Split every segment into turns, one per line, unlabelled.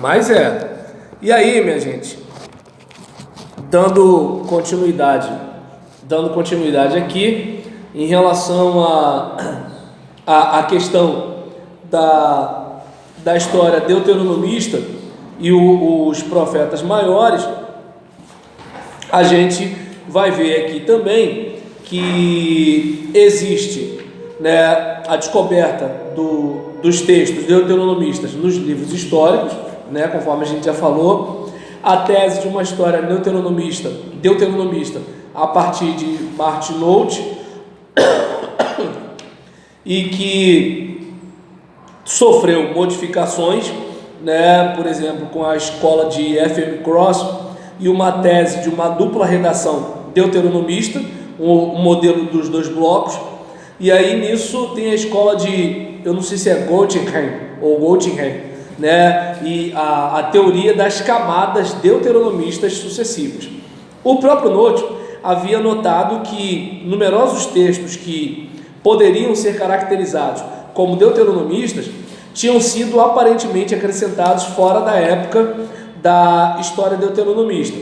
Mas e aí, minha gente, dando continuidade aqui em relação à questão da história deuteronomista e os profetas maiores, a gente vai ver aqui também que existe, né, a descoberta dos textos deuteronomistas nos livros históricos, né, conforme a gente já falou, a tese de uma história deuteronomista a partir de Martin Nolte, e que sofreu modificações, né, por exemplo, com a escola de F.M. Cross e uma tese de uma dupla redação deuteronomista, um modelo dos dois blocos. E aí nisso tem a escola de, eu não sei se é Göttingen, né, e a teoria das camadas deuteronomistas sucessivas. O próprio Nolte havia notado que numerosos textos que poderiam ser caracterizados como deuteronomistas tinham sido aparentemente acrescentados fora da época da história deuteronomista.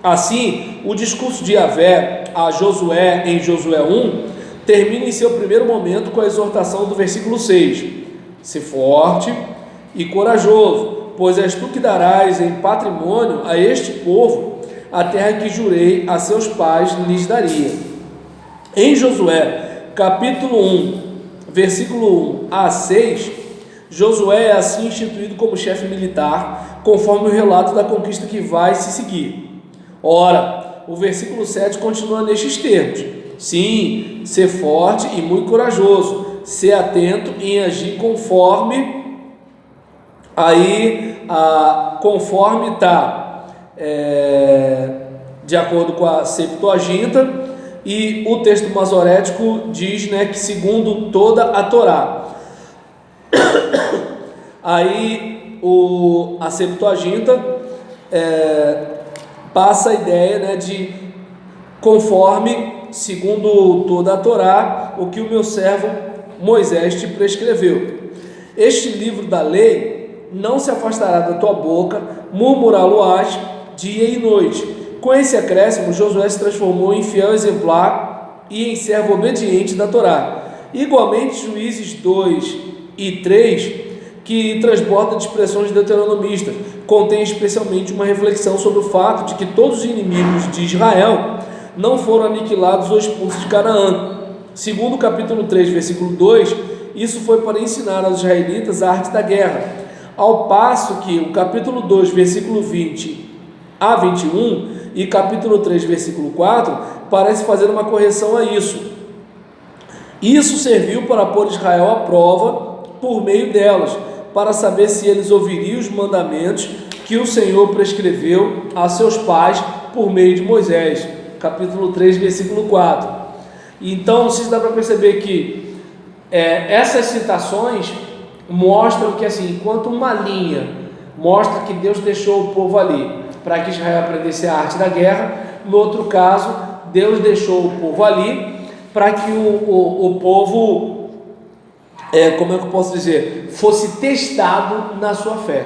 Assim, o discurso de Yahvé a Josué em Josué 1 termina em seu primeiro momento com a exortação do versículo 6: "Se forte e corajoso, pois és tu que darás em patrimônio a este povo a terra que jurei a seus pais lhes daria." Em Josué, capítulo 1, versículo 1 a 6, Josué é assim instituído como chefe militar, conforme o relato da conquista que vai se seguir. Ora, o versículo 7 continua nestes termos: "Sim, ser forte e muito corajoso, ser atento em agir conforme." Aí, conforme está de acordo com a Septuaginta, e o texto masorético diz, né, que segundo toda a Torá. Aí a Septuaginta passa a ideia, né, de conforme, segundo toda a Torá, o que o meu servo Moisés te prescreveu. Este livro da lei não se afastará da tua boca, murmurá-lo-ás dia e noite. Com esse acréscimo, Josué se transformou em fiel exemplar e em servo obediente da Torá. Igualmente, Juízes 2 e 3, que transborda de expressões deuteronomistas, contém especialmente uma reflexão sobre o fato de que todos os inimigos de Israel não foram aniquilados ou expulsos de Canaã. Segundo o capítulo 3, versículo 2, isso foi para ensinar aos israelitas a arte da guerra, ao passo que o capítulo 2, versículo 20 a 21 e capítulo 3, versículo 4 parece fazer uma correção a isso. Isso serviu para pôr Israel à prova por meio delas, para saber se eles ouviriam os mandamentos que o Senhor prescreveu a seus pais por meio de Moisés. Capítulo 3, versículo 4. Então, vocês dá para perceber que essas citações mostram que, assim, enquanto uma linha mostra que Deus deixou o povo ali para que Israel aprendesse a arte da guerra, no outro caso, Deus deixou o povo ali para que o povo, como é que eu posso dizer, fosse testado na sua fé.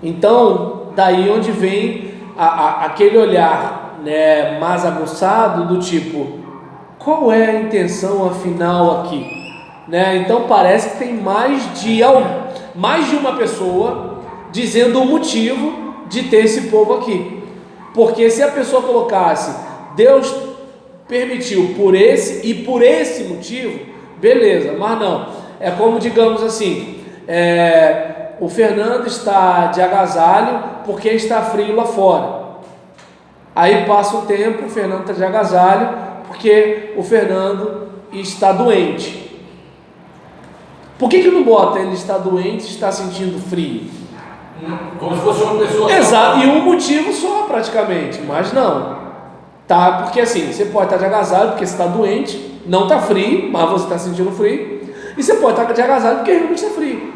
Então, daí onde vem aquele olhar, né, mais aguçado, do tipo, qual é a intenção afinal aqui? Né? Então parece que tem mais de uma pessoa dizendo o motivo de ter esse povo aqui. Porque se a pessoa colocasse, Deus permitiu por esse motivo, beleza, mas não. É como, digamos assim, o Fernando está de agasalho porque está frio lá fora. Aí passa o tempo, o Fernando está de agasalho porque o Fernando está doente. Por que não bota ele está doente, está sentindo frio?
Como se fosse uma pessoa.
Exato, e um motivo só praticamente, mas não. Tá, porque assim, você pode estar de agasalho porque você está doente, não está frio, mas você está sentindo frio. E você pode estar de agasalho porque realmente está frio.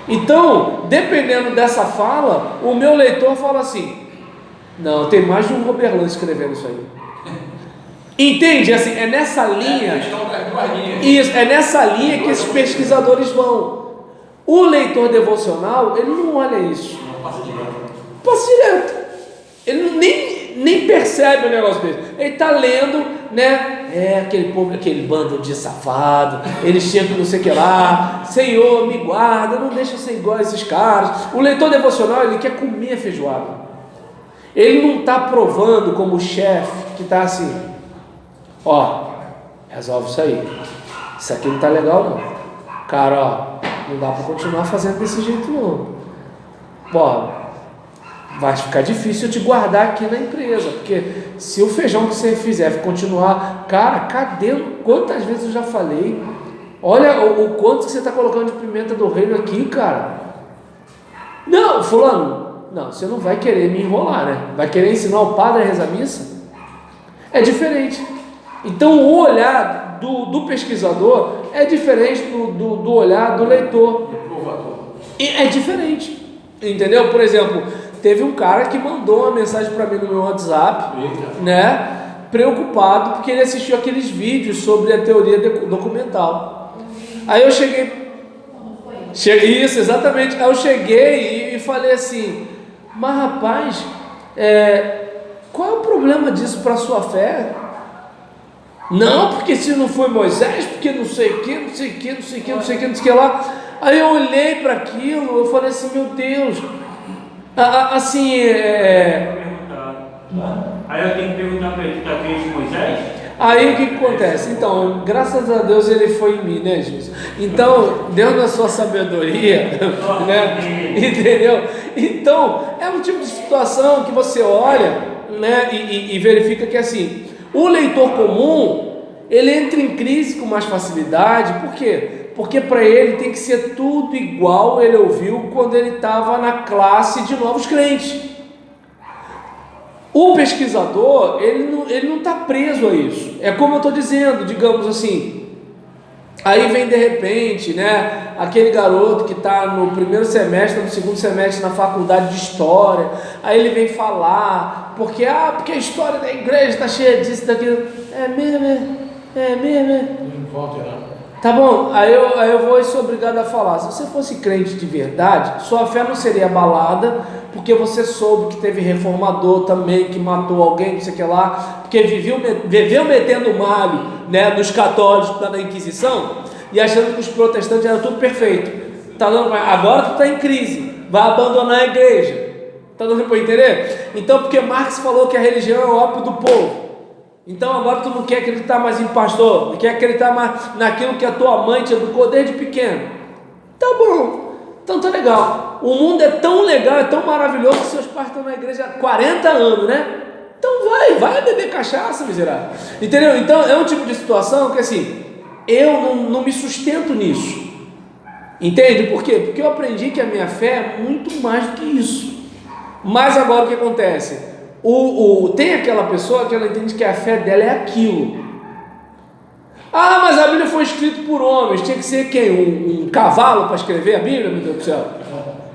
Então, dependendo dessa fala, o meu leitor fala assim: não, tem mais de um Roberlan escrevendo isso aí. Entende? Assim, é nessa linha. Isso, é nessa linha que esses pesquisadores vão. O leitor devocional, ele não olha isso.
Passa direto.
Passa direto. Ele nem percebe o negócio dele. Ele está lendo, né? Aquele povo, aquele bando de safado. Eles tinham que não sei o que lá. Senhor, me guarda, não deixa eu ser igual a esses caras. O leitor devocional, ele quer comer a feijoada. Ele não está provando como o chefe que está assim: ó, resolve isso aí. Isso aqui não está legal não. Cara, ó, não dá para continuar fazendo desse jeito não. Bom, vai ficar difícil eu te guardar aqui na empresa, porque se o feijão que você fizer continuar, cara, cadê? Quantas vezes eu já falei? Olha o quanto que você está colocando de pimenta do reino aqui, cara. Não, fulano, não, você não vai querer me enrolar, né? Vai querer ensinar o padre a rezar a missa? É diferente. Então o olhar do pesquisador é diferente do olhar do leitor. E é diferente, entendeu? Por exemplo, teve um cara que mandou uma mensagem para mim no meu WhatsApp, né? Preocupado porque ele assistiu aqueles vídeos sobre a teoria documental. Aí eu cheguei, isso, exatamente. Aí eu cheguei e falei assim: mas rapaz, qual é o problema disso para a sua fé? Não, porque se não foi Moisés, porque não sei o que, não sei o que, não sei o que, não sei o que, não sei o que lá. Aí eu olhei para aquilo, eu falei assim: meu Deus, assim,
Aí eu tenho que perguntar para ele: está vendo Moisés?
Aí o que acontece? Então, graças a Deus ele foi em mim, né, Jesus? Então, Deus na sua sabedoria, né? Entendeu? Então, é um tipo de situação que você olha, né, e verifica que assim, o leitor comum, ele entra em crise com mais facilidade. Por quê? Porque para ele tem que ser tudo igual ele ouviu quando ele estava na classe de novos crentes. O pesquisador, ele não está preso a isso. É como eu estou dizendo, digamos assim. Aí vem de repente, né, aquele garoto que está no primeiro semestre, no segundo semestre na faculdade de História. Aí ele vem falar, porque a história da igreja está cheia disso, daquilo. É mesmo.
Não volta não.
Tá bom, aí eu vou ser obrigado a falar. Se você fosse crente de verdade, sua fé não seria abalada, porque você soube que teve reformador também, que matou alguém, não sei o que lá, porque viveu metendo malho, né, nos católicos da Inquisição, e achando que os protestantes eram tudo perfeito. Tá dando, agora tu está em crise, vai abandonar a igreja. Tá dando para entender? Então, porque Marx falou que a religião é o ópio do povo. Então agora tu não quer acreditar mais em pastor, não quer acreditar mais naquilo que a tua mãe te educou desde pequeno. Tá bom, então tá legal. O mundo é tão legal, é tão maravilhoso que seus pais estão na igreja há 40 anos, né? Então vai beber cachaça, miserável. Entendeu? Então é um tipo de situação que assim, eu não me sustento nisso. Entende? Por quê? Porque eu aprendi que a minha fé é muito mais do que isso. Mas agora o que acontece? Tem aquela pessoa que ela entende que a fé dela é aquilo. Ah, mas a Bíblia foi escrita por homens. Tinha que ser quem? Um cavalo para escrever a Bíblia, meu Deus do céu?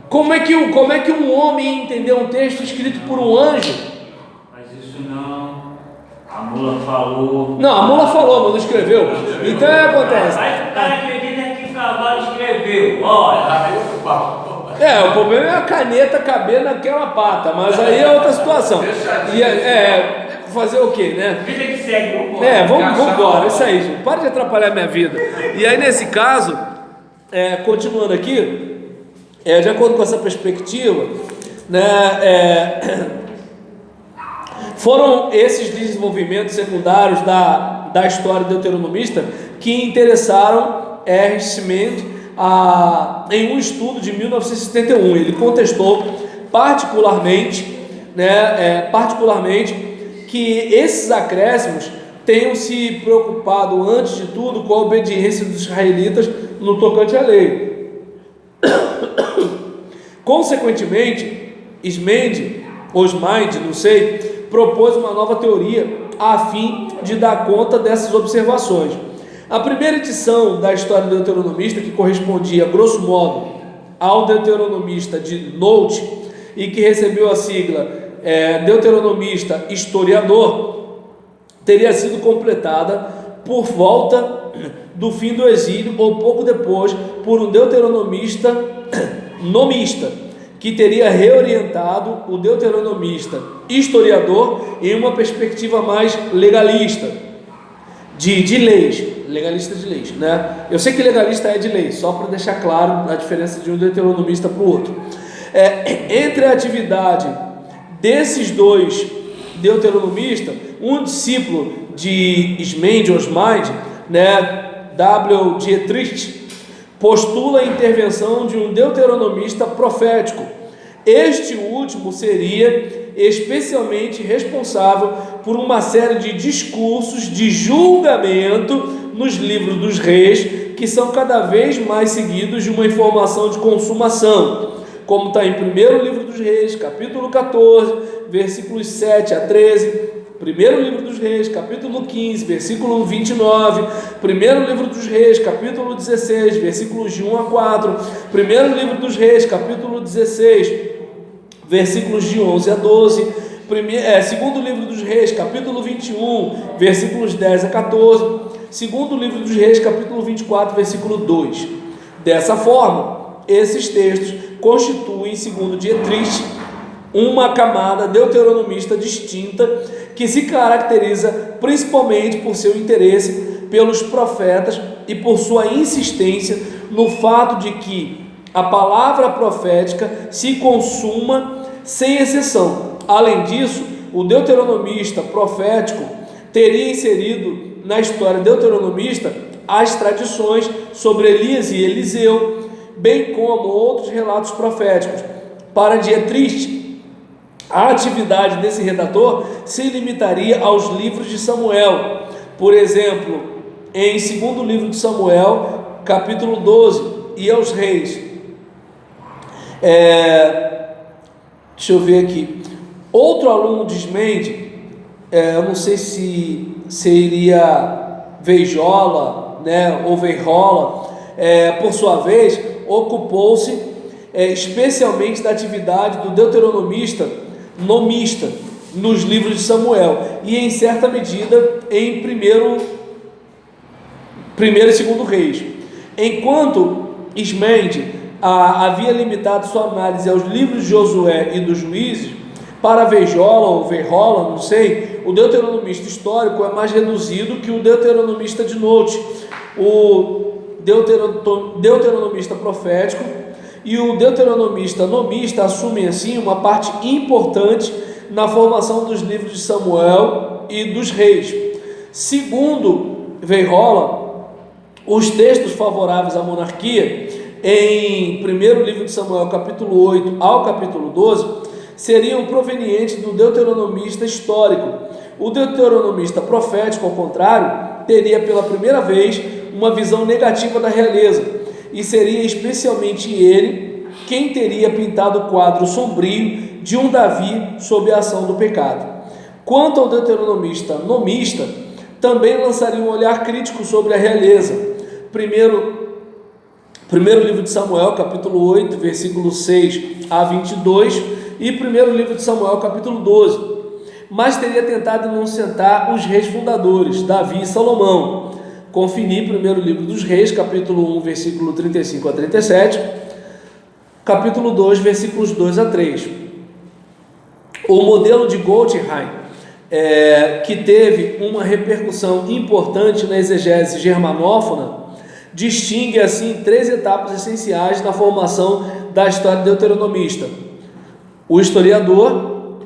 Como é que um homem ia entender um texto escrito por um anjo?
Mas isso não. A mula falou.
Não, a mula falou, mas não escreveu. Então o que acontece?
Mas o cara acredita que o cavalo escreveu. Olha.
O problema é a caneta caber naquela pata, mas aí é outra situação. E fazer o quê, né?
Vida que segue.
Vamos embora, isso aí, gente. Para de atrapalhar minha vida. E aí, nesse caso, continuando aqui, de acordo com essa perspectiva, né, foram esses desenvolvimentos secundários da história deuteronomista que interessaram Erich Mendes em um estudo de 1971. Ele contestou particularmente que esses acréscimos tenham se preocupado antes de tudo com a obediência dos israelitas no tocante à lei. Consequentemente, Osmand, não sei, propôs uma nova teoria a fim de dar conta dessas observações. A primeira edição da história deuteronomista, que correspondia, grosso modo, ao deuteronomista de Note, e que recebeu a sigla Deuteronomista Historiador, teria sido completada por volta do fim do exílio ou pouco depois, por um deuteronomista nomista, que teria reorientado o deuteronomista historiador em uma perspectiva mais legalista, de leis, legalista de leis, né? Eu sei que legalista é de leis, só para deixar claro a diferença de um deuteronomista para o outro. Entre a atividade desses dois deuteronomistas, um discípulo de Ismende Osmide, né, W. Dietrich, postula a intervenção de um deuteronomista profético. Este último seria especialmente responsável por uma série de discursos de julgamento nos livros dos reis, que são cada vez mais seguidos de uma informação de consumação, como está em 1º livro dos reis, capítulo 14, versículos 7 a 13, 1º livro dos reis, capítulo 15, versículo 29, 1º livro dos reis, capítulo 16, versículos de 1 a 4, 1º livro dos reis, capítulo 16, versículos de 11 a 12, 2º livro dos reis, capítulo 21, versículos 10 a 14, 2º livro dos reis, capítulo 24, versículo 2. Dessa forma, esses textos constituem, segundo Dietrich, uma camada deuteronomista distinta, que se caracteriza principalmente por seu interesse pelos profetas e por sua insistência no fato de que a palavra profética se consuma sem exceção. Além disso, o deuteronomista profético teria inserido na história deuteronomista as tradições sobre Elias e Eliseu, bem como outros relatos proféticos. Para Dietrich, a atividade desse redator se limitaria aos livros de Samuel. Por exemplo, em 2º livro de Samuel, capítulo 12, e aos reis. Deixa eu ver aqui. Outro aluno de Ismende, eu não sei se seria Veijola, né, ou Veirola, por sua vez, ocupou-se especialmente da atividade do deuteronomista nomista nos livros de Samuel e em certa medida em 1º e 2º reis. Enquanto Ismende havia limitado sua análise aos livros de Josué e dos Juízes, para Veijola ou Veirola, não sei, o deuteronomista histórico é mais reduzido que o deuteronomista de note, o deuteronomista profético e o deuteronomista nomista assumem assim uma parte importante na formação dos livros de Samuel e dos reis. Segundo Veirola, os textos favoráveis à monarquia em 1º livro de Samuel, capítulo 8 ao capítulo 12, seriam provenientes do deuteronomista histórico. O deuteronomista profético, ao contrário, teria pela primeira vez uma visão negativa da realeza, e seria especialmente ele quem teria pintado o quadro sombrio de um Davi sob a ação do pecado. Quanto ao deuteronomista nomista, também lançaria um olhar crítico sobre a realeza. Primeiro livro de Samuel, capítulo 8, versículos 6 a 22, e 1º livro de Samuel, capítulo 12, mas teria tentado inocentar os reis fundadores, Davi e Salomão. Conferir 1º livro dos reis, capítulo 1, versículo 35 a 37, capítulo 2, versículos 2 a 3. O modelo de Goldheim, que teve uma repercussão importante na exegese germanófona, distingue assim 3 etapas essenciais na formação da história deuteronomista: o historiador,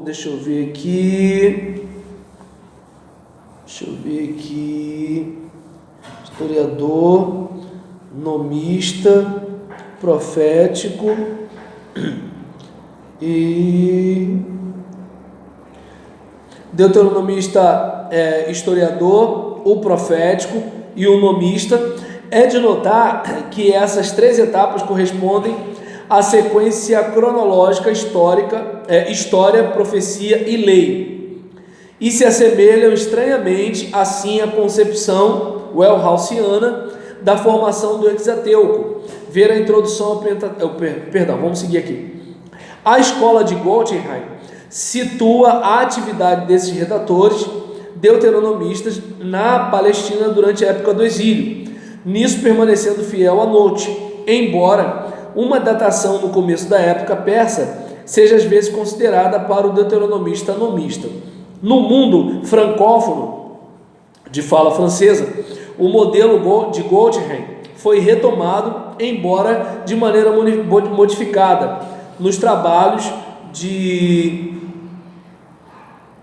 deixa eu ver aqui, historiador, nomista, profético e deuteronomista, historiador, o profético e o nomista. É de notar que essas 3 etapas correspondem à sequência cronológica histórica, história, profecia e lei, e se assemelham estranhamente assim à concepção wellhausiana da formação do Hexateuco. Ver a introdução ao vamos seguir aqui. A escola de Goldheim situa a atividade desses redatores deuteronomistas na Palestina durante a época do exílio, nisso permanecendo fiel a Note, embora uma datação no começo da época persa seja às vezes considerada para o deuteronomista nomista. No mundo francófono, de fala francesa, o modelo de Goldheim foi retomado, embora de maneira modificada, nos trabalhos de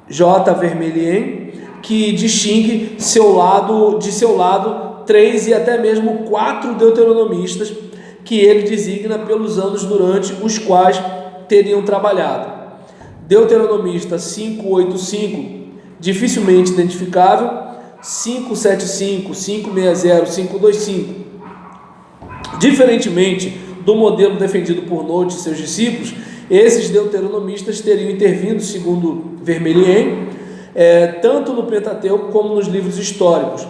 J. Vermilyen, que distingue de seu lado 3 e até mesmo 4 deuteronomistas que ele designa pelos anos durante os quais teriam trabalhado. Deuteronomista 585, dificilmente identificável, 575, 560, 525. Diferentemente do modelo defendido por Note e seus discípulos, esses deuteronomistas teriam intervindo, segundo Vermilyen, tanto no Pentateuco como nos livros históricos.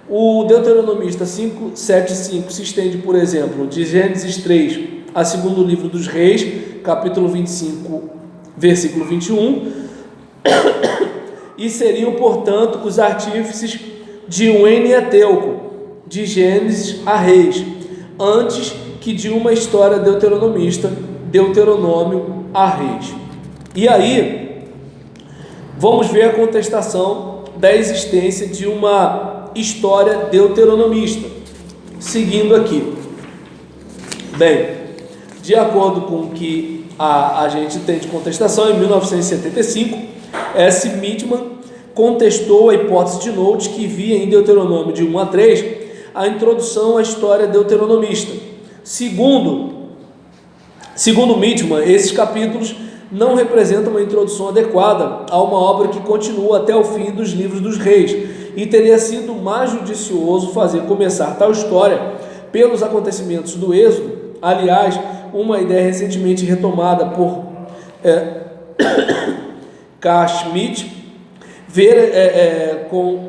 O deuteronomista 575 se estende, por exemplo, de Gênesis 3 a segundo livro dos Reis, capítulo 25, versículo 21, e seriam, portanto, os artífices de um Enneateuco, de Gênesis a Reis, antes que de uma história deuteronomista, Deuteronômio a Reis. E aí, vamos ver a contestação da existência de uma história deuteronomista, seguindo aqui. Bem, de acordo com o que a gente tem de contestação, em 1975, S. Mitman contestou a hipótese de Note que via em Deuteronômio de 1 a 3 a introdução à história deuteronomista. Segundo Mitman, esses capítulos não representam uma introdução adequada a uma obra que continua até o fim dos livros dos reis, e teria sido mais judicioso fazer começar tal história pelos acontecimentos do Êxodo. Aliás, uma ideia recentemente retomada por K. Schmidt.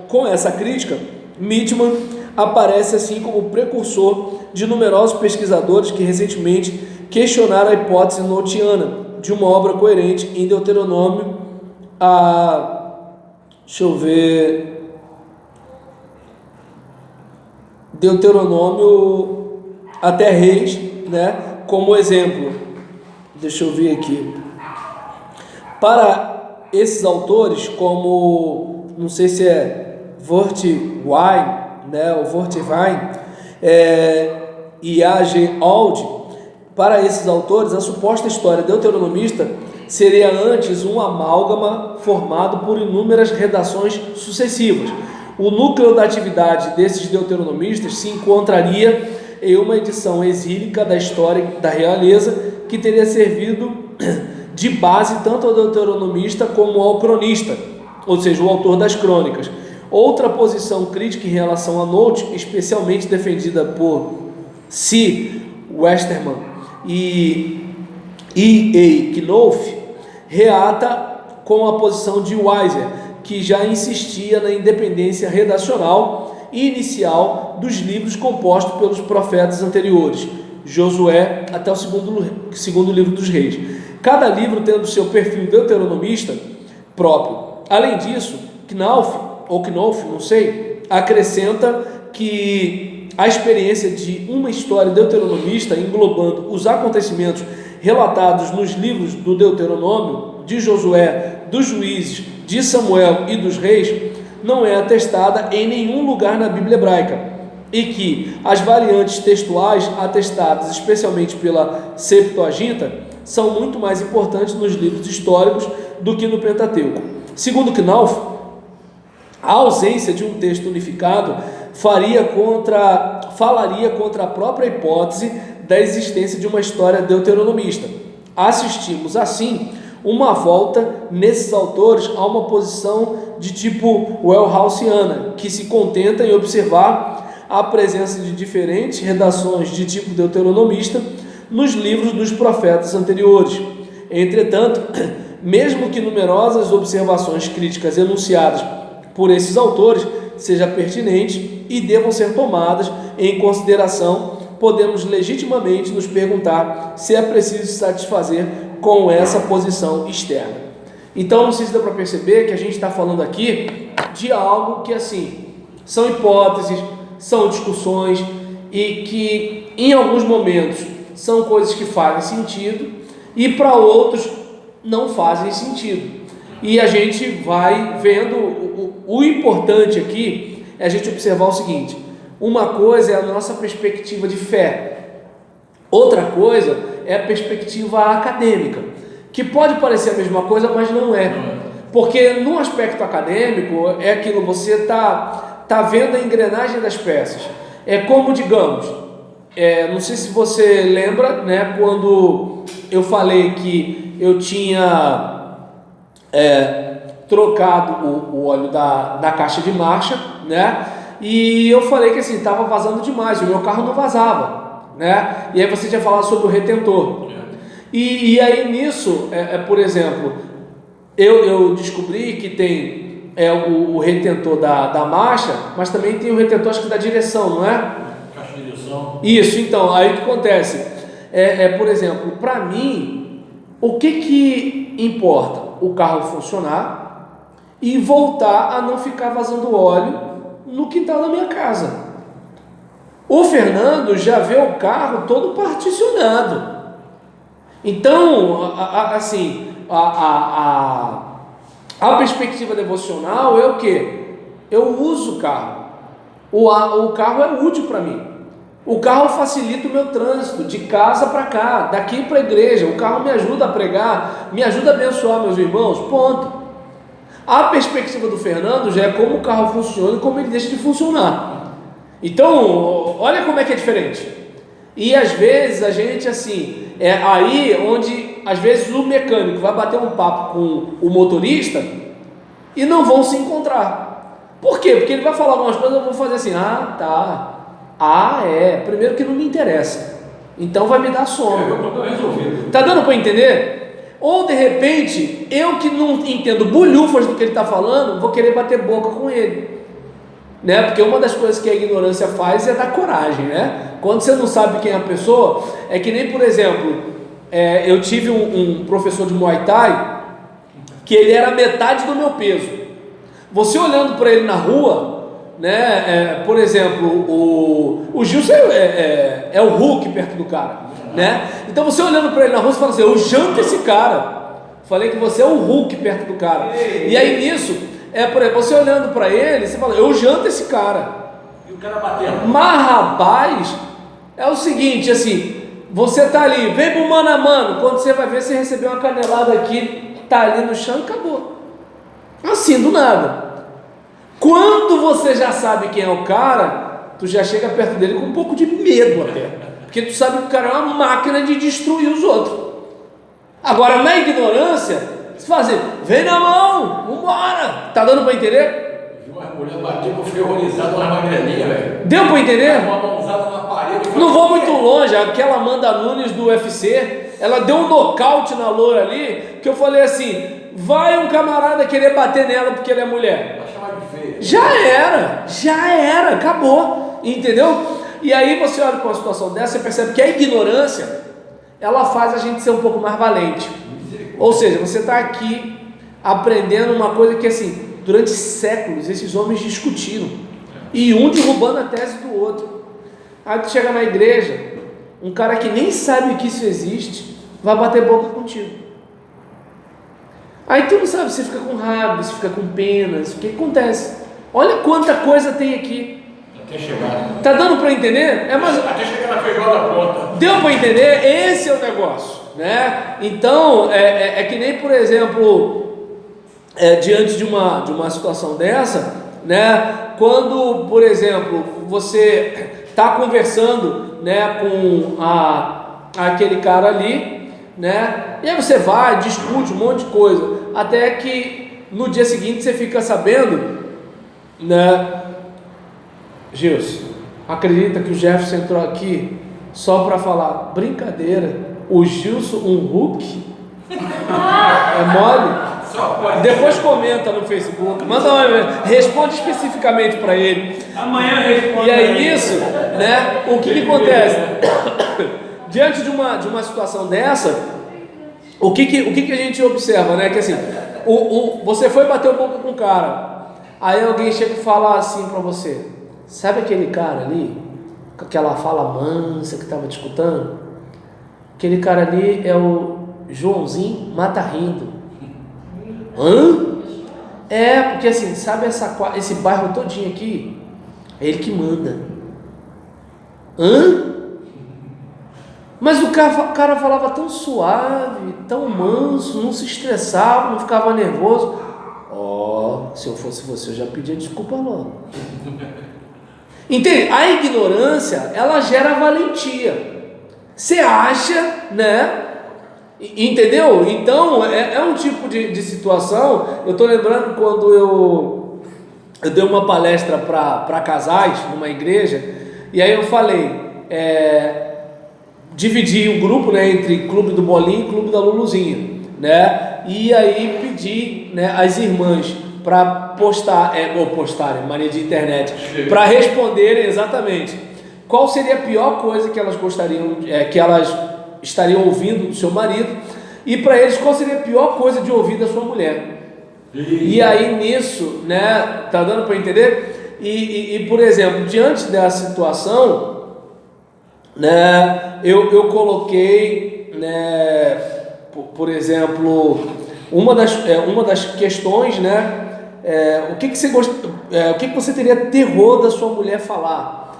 Com essa crítica, Mitman aparece assim como precursor de numerosos pesquisadores que recentemente questionaram a hipótese notiana de uma obra coerente em Deuteronômio Deuteronômio até Reis, né? Como exemplo, deixa eu ver aqui. Para esses autores, como, não sei se é Werthwein, né? Ou Werthwein, e A.G. Auld, para esses autores, a suposta história deuteronomista seria antes um amálgama formado por inúmeras redações sucessivas. O núcleo da atividade desses deuteronomistas se encontraria em uma edição exílica da história da realeza, que teria servido de base tanto ao deuteronomista como ao cronista, ou seja, o autor das crônicas. Outra posição crítica em relação a Note, especialmente defendida por C. Westermann e E. A. Knopf, reata com a posição de Weiser, que já insistia na independência redacional e inicial dos livros compostos pelos profetas anteriores, Josué até o segundo livro dos Reis, cada livro tendo seu perfil deuteronomista próprio. Além disso, Knopf, não sei, acrescenta que a experiência de uma história deuteronomista englobando os acontecimentos relatados nos livros do Deuteronômio, de Josué, dos Juízes, de Samuel e dos Reis, não é atestada em nenhum lugar na Bíblia hebraica, e que as variantes textuais atestadas especialmente pela Septuaginta são muito mais importantes nos livros históricos do que no Pentateuco. Segundo Knopf, a ausência de um texto unificado falaria contra a própria hipótese da existência de uma história deuteronomista. Assistimos, assim, uma volta nesses autores a uma posição de tipo Wellhausiana, que se contenta em observar a presença de diferentes redações de tipo deuteronomista nos livros dos profetas anteriores. Entretanto, mesmo que numerosas observações críticas enunciadas por esses autores sejam pertinentes e devam ser tomadas em consideração, podemos legitimamente nos perguntar se é preciso se satisfazer com essa posição externa. Então, não sei se dá para perceber que a gente está falando aqui de algo que, assim, são hipóteses, são discussões e que em alguns momentos são coisas que fazem sentido e para outros não fazem sentido. E a gente vai vendo, o importante aqui é a gente observar o seguinte: uma coisa é a nossa perspectiva de fé, outra coisa é a perspectiva acadêmica, que pode parecer a mesma coisa, mas não é. Porque no aspecto acadêmico é aquilo, você está vendo a engrenagem das peças. É como, digamos, não sei se você lembra, né, quando eu falei que eu tinha trocado o óleo da caixa de marcha, né, e eu falei que assim, estava vazando demais, o meu carro não vazava, né, e aí você tinha falado sobre o retentor. E aí nisso, por exemplo, eu descobri que tem o retentor da marcha, mas também tem o retentor, acho que da direção, não é?
Caixa de direção.
Isso, então, aí o que acontece? Por exemplo, para mim, o que importa? O carro funcionar e voltar a não ficar vazando óleo no quintal da minha casa. O Fernando já vê o carro todo particionado. Então, assim, a perspectiva devocional é o quê? Eu uso o carro. O carro é útil para mim. O carro facilita o meu trânsito de casa para cá, daqui para a igreja. O carro me ajuda a pregar, me ajuda a abençoar meus irmãos, ponto. A perspectiva do Fernando já é como o carro funciona e como ele deixa de funcionar. Então, olha como é que é diferente. E às vezes a gente, assim, aí onde às vezes o mecânico vai bater um papo com o motorista e não vão se encontrar. Por quê? Porque ele vai falar algumas coisas, eu vou fazer assim, tá. Primeiro que não me interessa, então vai me dar sono.
Eu estou resolvido.
Tá dando para entender? Ou de repente, eu que não entendo bolhufas do que ele está falando, vou querer bater boca com ele, né? Porque uma das coisas que a ignorância faz é dar coragem, né? Quando você não sabe quem é a pessoa, é que nem, por exemplo, eu tive um professor de Muay Thai que ele era metade do meu peso. Você olhando para ele na rua, né? Por exemplo, o Gilson é o Hulk perto do cara, né? Então você olhando para ele na rua, você fala assim: eu janto esse cara. Falei que você é o Hulk perto do cara. E aí nisso, por exemplo, você olhando para ele, você fala: eu janto esse cara.
E o cara batendo.
Mas rapaz, é o seguinte, assim, você tá ali, vem pro mano a mano, quando você vai ver, você recebeu uma canelada aqui, tá ali no chão e acabou. Assim, do nada. Quando você já sabe quem é o cara, tu já chega perto dele com um pouco de medo até, porque tu sabe que o cara é uma máquina de destruir os outros. Agora, na ignorância, você fala assim: vem na mão, vambora. Tá dando para entender?
Uma mulher bateu, eu fiquei horrorizado na magrelinha, velho.
Deu para entender?
Uma mãozada na parede.
Não vou muito longe, aquela Amanda Nunes do UFC, ela deu um nocaute na loura ali, que eu falei assim: vai um camarada querer bater nela porque ela é mulher.
Vai chamar de feia.
Já era, acabou, entendeu? E aí você olha para uma situação dessa, você percebe que a ignorância, ela faz a gente ser um pouco mais valente. Ou seja, você está aqui aprendendo uma coisa que, assim, durante séculos esses homens discutiram, e um derrubando a tese do outro. Aí tu chega na igreja, um cara que nem sabe que isso existe, vai bater boca contigo. Aí tu não sabe, você fica com raiva, você fica com penas, o que acontece? Olha quanta coisa tem aqui.
Até chegar.
Tá dando para entender?
Até chegar na feijoada pronta.
Deu para entender? Esse é o negócio, né? Então, é que nem, por exemplo, diante de uma situação dessa, né? Quando, por exemplo, você está conversando, né, com aquele cara ali, né? E aí você vai, discute um monte de coisa, até que no dia seguinte você fica sabendo, né? Gilson, acredita que o Jefferson entrou aqui só para falar brincadeira? O Gilson, um Hulk? É mole? Depois comenta no Facebook, responde especificamente para ele.
Amanhã responde.
E aí nisso, né? O que acontece? Diante de uma situação dessa, o que a gente observa, né? Que assim, você foi bater um pouco com o cara, aí alguém chega e fala assim para você: Sabe aquele cara ali, com aquela fala mansa que estava te escutando? Aquele cara ali é o Joãozinho Mata Rindo. Hã? É, porque assim, sabe esse bairro todinho aqui? É ele que manda. Hã? Mas o cara falava tão suave, tão manso, não se estressava, não ficava nervoso. Se eu fosse você, eu já pedia desculpa logo. Entende? A ignorância, ela gera valentia. Você acha, né? Entendeu? Então, é um tipo de situação. Eu estou lembrando quando eu dei uma palestra para casais numa igreja, e aí eu falei, dividi o grupo, né, entre Clube do Bolinho e Clube da Luluzinha, né? E aí pedi, né, as irmãs para postarem, mania de internet, para responderem exatamente qual seria a pior coisa que elas gostariam, que elas estariam ouvindo do seu marido, e para eles qual seria a pior coisa de ouvir da sua mulher. E aí nisso, né, tá dando para entender? E por exemplo, diante dessa situação, né, eu coloquei, né, por exemplo, uma das questões, né, o que você gosta, o que você teria terror da sua mulher falar?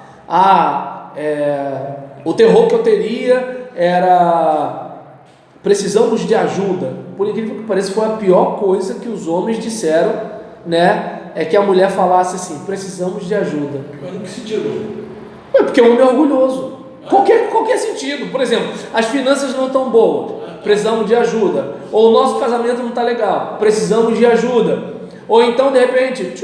O terror que eu teria era precisamos de ajuda. Por incrível que pareça, foi a pior coisa que os homens disseram, né? É que a mulher falasse assim, precisamos de ajuda.
Mas no que sentido?
Porque o homem é orgulhoso. Qualquer sentido. Por exemplo, as finanças não estão boas, precisamos de ajuda. Ou o nosso casamento não está legal, precisamos de ajuda. Ou então, de repente,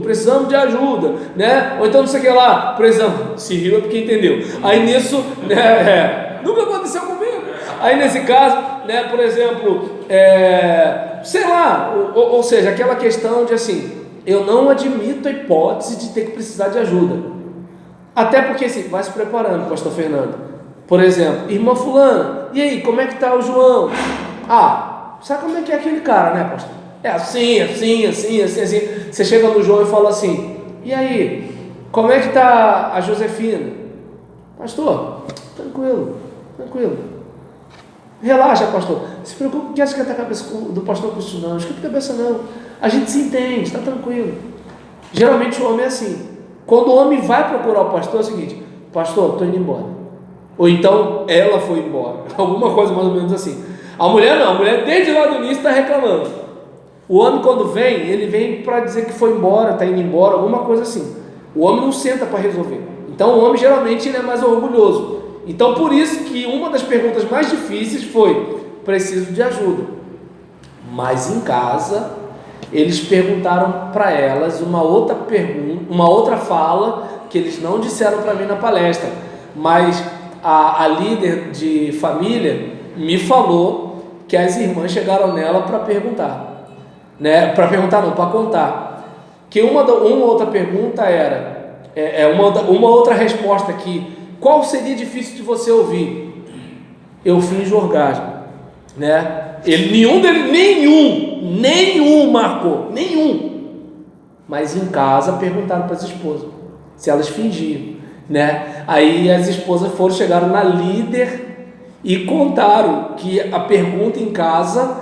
precisamos de ajuda, né? Ou então, não sei o que lá, precisamos. Se riu é porque entendeu. Aí nisso, né, nunca aconteceu comigo. Aí nesse caso, né, por exemplo, sei lá, ou seja, aquela questão de assim, eu não admito a hipótese de ter que precisar de ajuda. Até porque assim, vai se preparando, pastor Fernando. Por exemplo, irmã fulana, e aí, como é que tá o João? Sabe como é que é aquele cara, né, pastor? É assim. Você chega no João e fala assim, e aí, como é que tá a Josefina? Pastor, tranquilo. Relaxa, pastor. Se preocupe, que acha que está a cabeça do pastor com isso não. Escuta a cabeça não. A gente se entende, está tranquilo. Geralmente o homem é assim. Quando o homem vai procurar o pastor, é o seguinte, pastor, estou indo embora. Ou então, ela foi embora. Alguma coisa mais ou menos assim. A mulher não, a mulher desde lá do início está reclamando. O homem quando vem, ele vem para dizer que foi embora, está indo embora, alguma coisa assim. O homem não senta para resolver. Então o homem geralmente ele é mais orgulhoso. Então por isso que uma das perguntas mais difíceis foi, preciso de ajuda. Mas em casa, eles perguntaram para elas uma outra pergunta, uma outra fala que eles não disseram para mim na palestra, mas a líder de família me falou que as irmãs chegaram nela para perguntar, né? Para perguntar não, para contar. Que uma outra pergunta era, uma outra resposta aqui, qual seria difícil de você ouvir? Eu finjo orgasmo, né? Nenhum marcou, nenhum. Mas em casa perguntaram para as esposas se elas fingiam, né? Aí as esposas chegaram na líder e contaram que a pergunta em casa,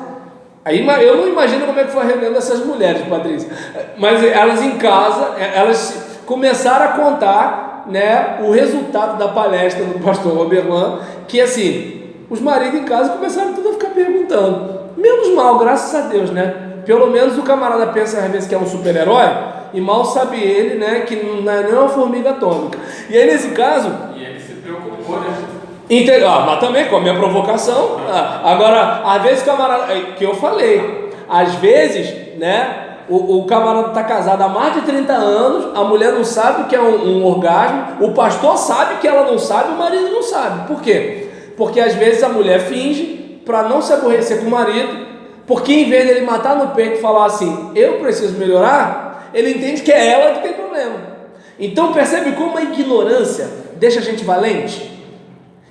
aí eu não imagino como é que foi a reunião dessas mulheres, Patrícia, mas elas em casa, elas começaram a contar, né, o resultado da palestra do pastor Roberlan, que assim, os maridos em casa começaram tudo a ficar perguntando, menos mal, graças a Deus, né? Pelo menos o camarada pensa às vezes que é um super-herói, e mal sabe ele, né, que não é nem uma formiga atômica. E aí nesse caso...
E ele se preocupou, né?
Mas também com a minha provocação. Agora, às vezes o camarada... Que eu falei, às vezes, né, o camarada está casado há mais de 30 anos, a mulher não sabe o que é um orgasmo, o pastor sabe que ela não sabe, o marido não sabe. Por quê? Porque às vezes a mulher finge para não se aborrecer com o marido, porque em vez dele matar no peito e falar assim, eu preciso melhorar, ele entende que é ela que tem problema. Então percebe como a ignorância deixa a gente valente?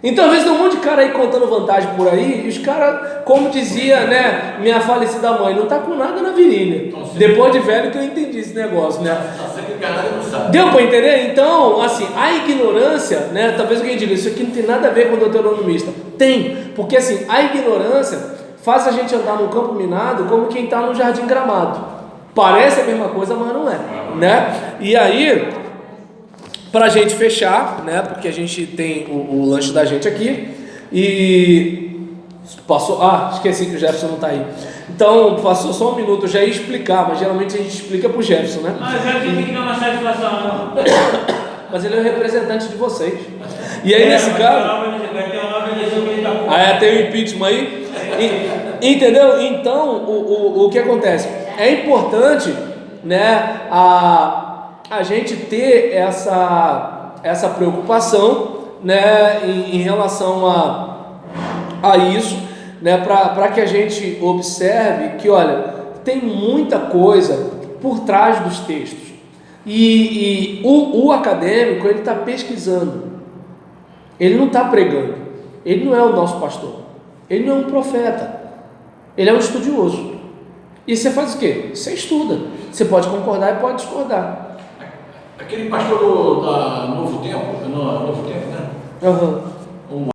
Então, às vezes, tem um monte de cara aí contando vantagem por aí, e os caras, como dizia, né, minha falecida mãe, não tá com nada na virilha. Depois de velho que eu entendi esse negócio, né?
Só sempre enganado e não sabe.
Deu para entender? Então, assim, a ignorância, né, talvez alguém diga, isso aqui não tem nada a ver com o deuteronomista. Tem, porque assim, a ignorância faz a gente andar no campo minado como quem está no jardim gramado. Parece a mesma coisa, mas não é, né? E aí, para a gente fechar, né, porque a gente tem o lanche da gente aqui, e passou, esqueci que o Jefferson não está aí. Então, passou só um minuto, eu já ia explicar, mas geralmente a gente explica para o Jefferson, né?
Mas já tem que dar uma satisfação, não.
Mas ele é o representante de vocês. E aí, nesse caso... tem o impeachment aí. Entendeu? Então, o que acontece? É importante, né, a gente ter essa preocupação, né, em relação a isso, né, para que a gente observe que, olha, tem muita coisa por trás dos textos. E o acadêmico, ele está pesquisando, ele não está pregando, ele não é o nosso pastor, ele não é um profeta, ele é um estudioso. E você faz o quê? Você estuda, você pode concordar e pode discordar.
Aquele pastor da Novo Tempo, né?
Uhum.